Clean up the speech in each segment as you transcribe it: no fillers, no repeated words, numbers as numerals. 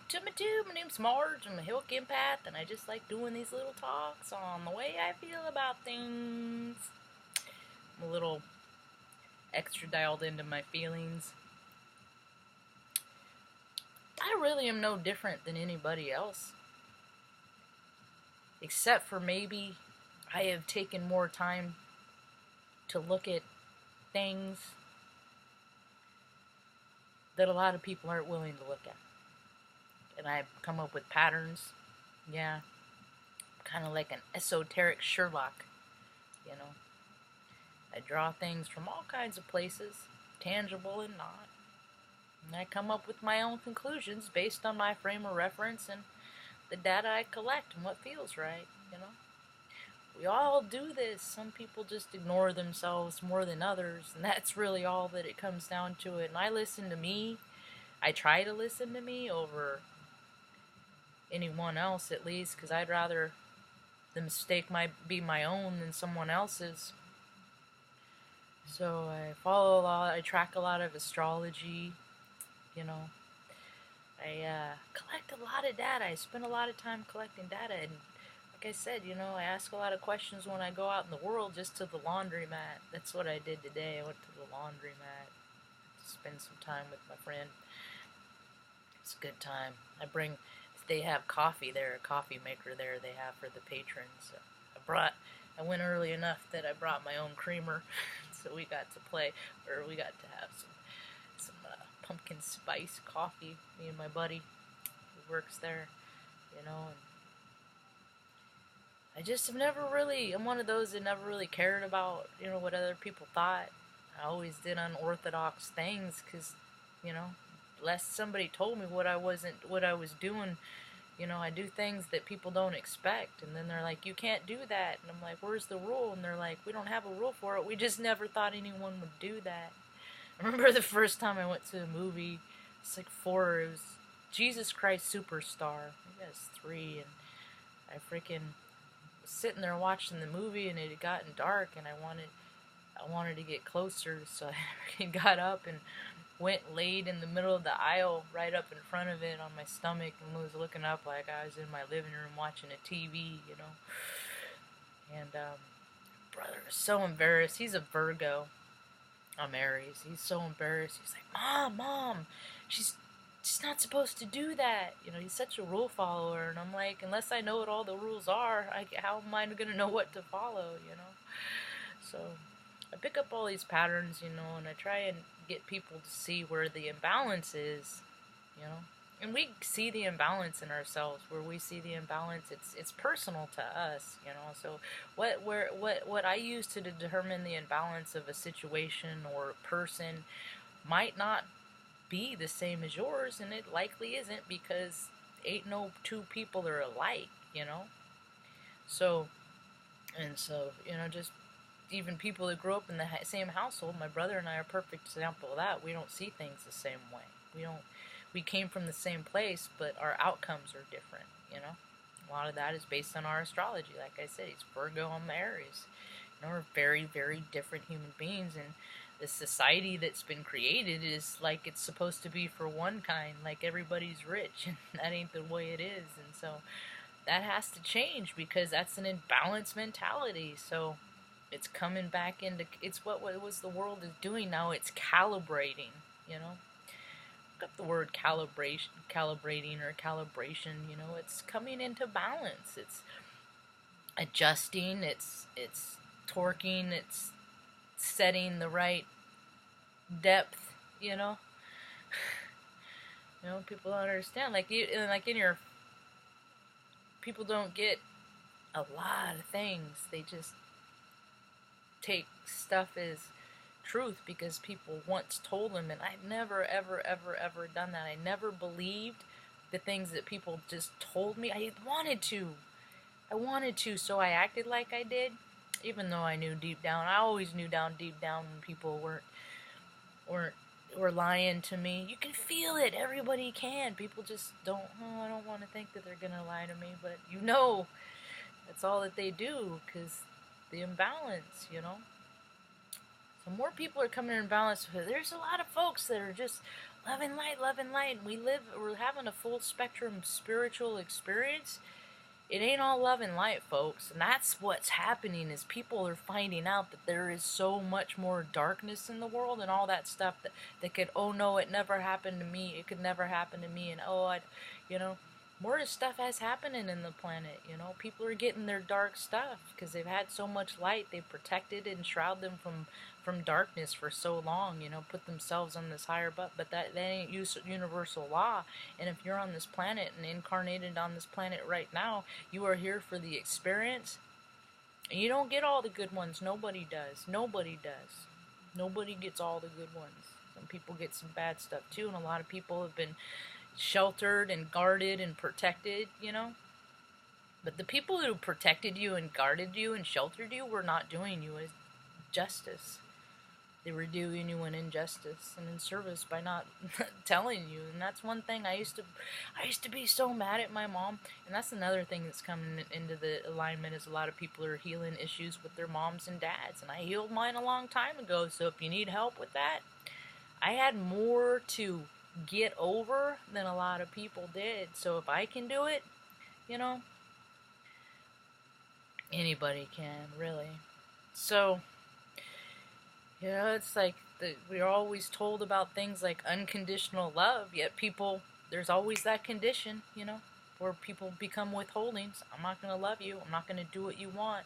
welcome to my tube. My name's Marge. I'm a Hilk empath, and I just like doing these little talks on the way I feel about things. I'm a little extra dialed into my feelings. I really am no different than anybody else. Except for maybe I have taken more time to look at things that a lot of people aren't willing to look at. And I've come up with patterns. Yeah. Kind of like an esoteric Sherlock, you know. I draw things from all kinds of places, tangible and not. And I come up with my own conclusions based on my frame of reference and the data I collect and what feels right, you know. We all do this. Some people just ignore themselves more than others, and that's really all that it comes down to it. And I listen to me. I try to listen to me over anyone else, at least, because I'd rather the mistake might be my own than someone else's. So I follow a lot. I track a lot of astrology, you know. I collect a lot of data. I spend a lot of time collecting data, and like I said, you know, I ask a lot of questions when I go out in the world, just to the laundromat. That's what I did today. I went to the laundromat to spend some time with my friend. It's a good time. They have coffee there, a coffee maker there they have for the patrons. So I went early enough that I brought my own creamer, so we got to have some pumpkin spice coffee, me and my buddy who works there, you know, and I'm one of those that never really cared about, you know, what other people thought. I always did unorthodox things because, you know, unless somebody told me what I was doing, you know, I do things that people don't expect, and then they're like, you can't do that, and I'm like, where's the rule? And they're like, we don't have a rule for it, we just never thought anyone would do that. I remember the first time I went to a movie, it's like 4, it was Jesus Christ Superstar, I guess 3, and I freaking was sitting there watching the movie, and it had gotten dark, and I wanted to get closer, so I got up and laid in the middle of the aisle, right up in front of it on my stomach, and was looking up like I was in my living room watching a TV, you know. And brother was so embarrassed. He's a Virgo. I'm Aries. He's so embarrassed. He's like, Mom, she's not supposed to do that. You know, he's such a rule follower, and I'm like, unless I know what all the rules are, how am I going to know what to follow, you know? So I pick up all these patterns, you know, and I try and get people to see where the imbalance is, you know. And we see the imbalance in ourselves. Where we see the imbalance, it's personal to us, you know. So what I use to determine the imbalance of a situation or person might not be the same as yours, and it likely isn't, because ain't no two people are alike, you know. So you know, just even people that grew up in the same household, my brother and I are a perfect example of that. We don't see things the same way. We came from the same place, but our outcomes are different, you know. A lot of that is based on our astrology. Like I said, he's Virgo, I'm Aries. You know, we're very, very different human beings, and the society that's been created is like it's supposed to be for one kind, like everybody's rich, and that ain't the way it is. And so that has to change, because that's an imbalanced mentality. So it's coming back into, it's what the world is doing now. It's calibrating, you know. Look up the word calibrating or calibration, you know. It's coming into balance. It's adjusting, it's torquing, it's setting the right depth, you know. You know, people don't understand. People don't get a lot of things. They just take stuff as truth because people once told them, and I've never ever done that. I never believed the things that people just told me. I wanted to, so I acted like I did, even though I knew deep down. I always knew deep down when people were lying to me. You can feel it. Everybody can. People just don't. I don't want to think that they're gonna lie to me, but you know, that's all that they do, because the imbalance, you know. So more people are coming in balance. There's a lot of folks that are just Love and light, love and light. We're having a full spectrum spiritual experience. It ain't all love and light, folks. And that's what's happening is people are finding out that there is so much more darkness in the world and all that stuff that could, oh no, it never happened to me. It could never happen to me. And oh, you know, more stuff has happening in the planet. You know, people are getting their dark stuff because they've had so much light. They've protected and shrouded them from darkness for so long, you know, put themselves on this higher but that ain't universal law. And if you're on this planet and incarnated on this planet right now, you are here for the experience. And you don't get all the good ones. Nobody does. Nobody does. Nobody gets all the good ones. Some people get some bad stuff too, and a lot of people have been sheltered and guarded and protected, you know. But the people who protected you and guarded you and sheltered you were not doing you a justice. They were doing you an injustice and inservice by not telling you. And that's one thing I used to be so mad at my mom. And that's another thing that's coming into the alignment is a lot of people are healing issues with their moms and dads. And I healed mine a long time ago. So if you need help with that, I had more to get over than a lot of people did. So if I can do it, you know, anybody can, really. So, you know, it's like we're always told about things like unconditional love, yet people, there's always that condition, you know, where people become withholdings. I'm not going to love you. I'm not going to do what you want,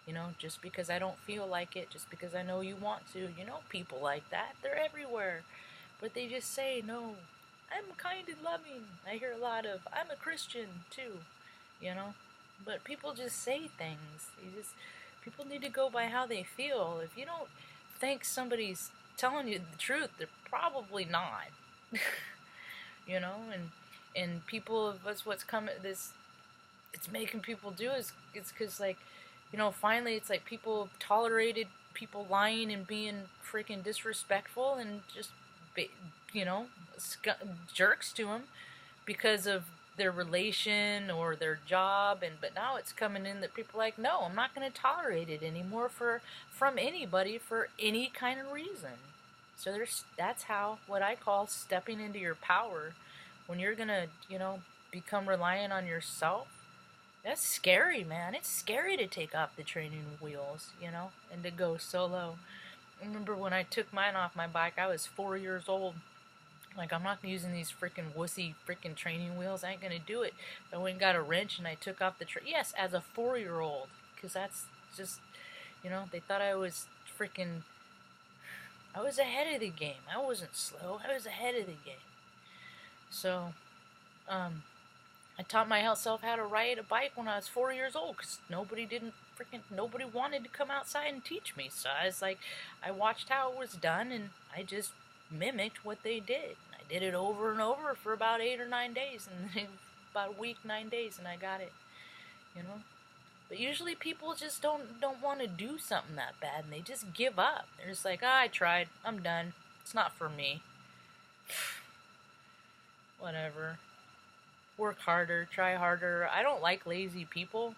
you know, just because I don't feel like it, just because I know you want to. You know, people like that. They're everywhere. But they just say, no, I'm kind and loving. I hear a lot of, I'm a Christian too, you know. But people just say things. People need to go by how they feel. If you don't think somebody's telling you the truth, they're probably not. You know, and people, that's what's coming, it's making people do is, it's because, like, you know, finally it's like people tolerated people lying and being freaking disrespectful and just, you know, jerks to them because of their relation or their job, but now it's coming in that people are like, no, I'm not going to tolerate it anymore from anybody for any kind of reason. So that's how, what I call stepping into your power, when you're going to, you know, become reliant on yourself. That's scary, man. It's scary to take off the training wheels, you know, and to go solo. I remember when I took mine off my bike, I was 4 years old. Like, I'm not using these freaking wussy freaking training wheels. I ain't gonna do it. I went and got a wrench and I took off the yes, as a 4-year-old. Because that's just, you know, they thought I was freaking, I was ahead of the game. I wasn't slow. I was ahead of the game. So, I taught myself how to ride a bike when I was 4 years old. Because nobody wanted to come outside and teach me. So I was like, I watched how it was done and I just mimicked what they did. I did it over and over for about 8 or 9 days, and then about a week, 9 days, and I got it, you know. But usually people just don't want to do something that bad, and they just give up. They're just like, I tried, I'm done, it's not for me. Whatever. Work harder, try harder. I don't like lazy people.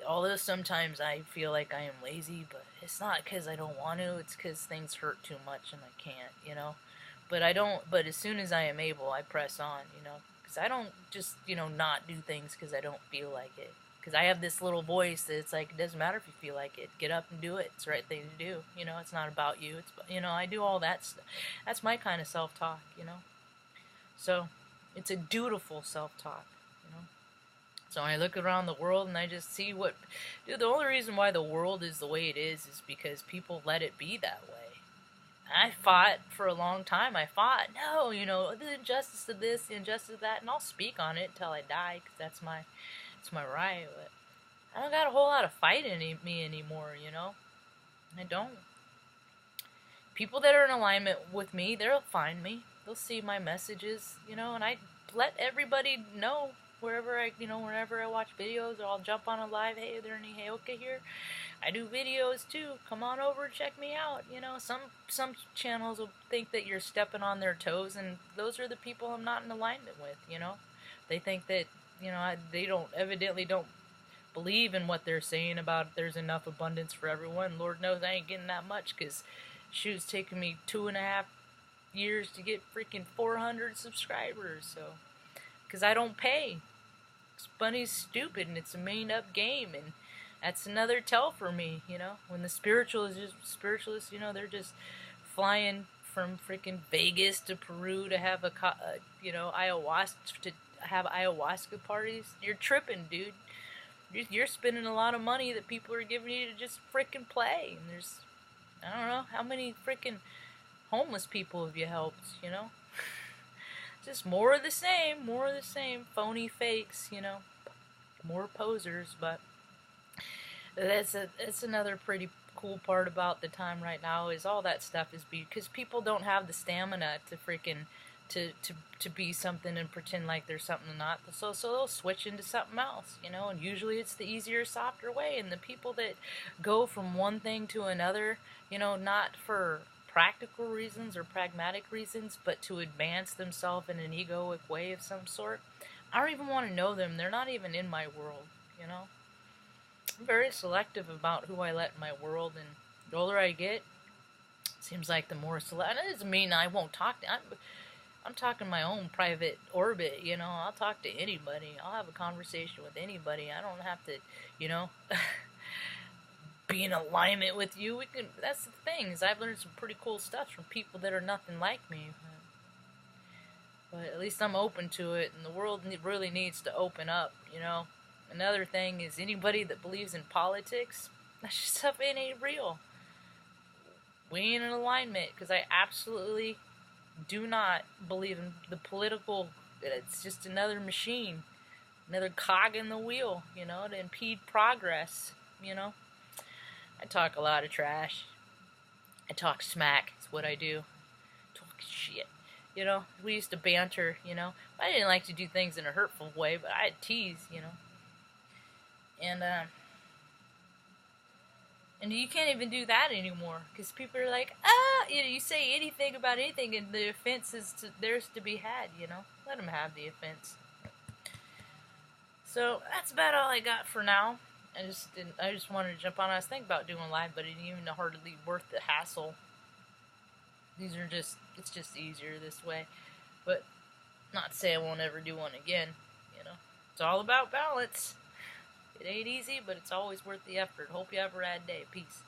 Although sometimes I feel like I am lazy, but it's not because I don't want to, it's because things hurt too much and I can't, you know. But as soon as I am able, I press on, you know. Because I don't just, you know, not do things because I don't feel like it. Because I have this little voice that's like, it doesn't matter if you feel like it, get up and do it, it's the right thing to do, you know. It's not about you, it's, you know, I do all that stuff. That's my kind of self-talk, you know. So, it's a dutiful self-talk, you know. So I look around the world and I just see the only reason why the world is the way it is because people let it be that way. I fought for a long time. No, you know, the injustice of this, the injustice of that, and I'll speak on it until I die because it's my right. But I don't got a whole lot of fight in me anymore, you know. I don't. People that are in alignment with me, they'll find me. They'll see my messages, you know, and I let everybody know. Whenever I watch videos, or I'll jump on a live, hey, are there any Heyoka here? I do videos too. Come on over and check me out. You know, some channels will think that you're stepping on their toes, and those are the people I'm not in alignment with, you know. They think that, you know, they evidently don't believe in what they're saying about there's enough abundance for everyone. Lord knows I ain't getting that much, because shoot, it's taken me 2.5 years to get freaking 400 subscribers, so, because I don't pay. Money's stupid and it's a made up game, and that's another tell for me, when the spiritualists, they're just flying from freaking Vegas to Peru to have ayahuasca parties. You're tripping, dude. You're spending a lot of money that people are giving you to just freaking play. And there's, I don't know, how many freaking homeless people have you helped, Just more of the same, phony fakes, more posers. But that's another pretty cool part about the time right now, is all that stuff is because people don't have the stamina to freaking to be something and pretend like they're something not. So they'll switch into something else, and usually it's the easier, softer way. And the people that go from one thing to another, not for practical reasons or pragmatic reasons, but to advance themselves in an egoic way of some sort, I don't even want to know them. They're not even in my world, I'm very selective about who I let in my world, and the older I get, it seems like the more selective. That doesn't mean I won't talk to. I'm talking my own private orbit, I'll talk to anybody. I'll have a conversation with anybody. I don't have to, be in alignment with you. That's the thing, is I've learned some pretty cool stuff from people that are nothing like me. But at least I'm open to it, and the world really needs to open up, Another thing is, anybody that believes in politics, that stuff ain't real. We ain't in alignment, because I absolutely do not believe in the political. It's just another machine, another cog in the wheel, to impede progress, I talk a lot of trash. I talk smack. It's what I do. Talk shit. We used to banter, I didn't like to do things in a hurtful way, but I'd tease, And you can't even do that anymore, because people are like, you say anything about anything, and the offense is theirs to be had, Let them have the offense. So that's about all I got for now. I just wanted to jump on. I was thinking about doing live, but it didn't even hardly worth the hassle. It's just easier this way. But not to say I won't ever do one again, It's all about balance. It ain't easy, but it's always worth the effort. Hope you have a rad day. Peace.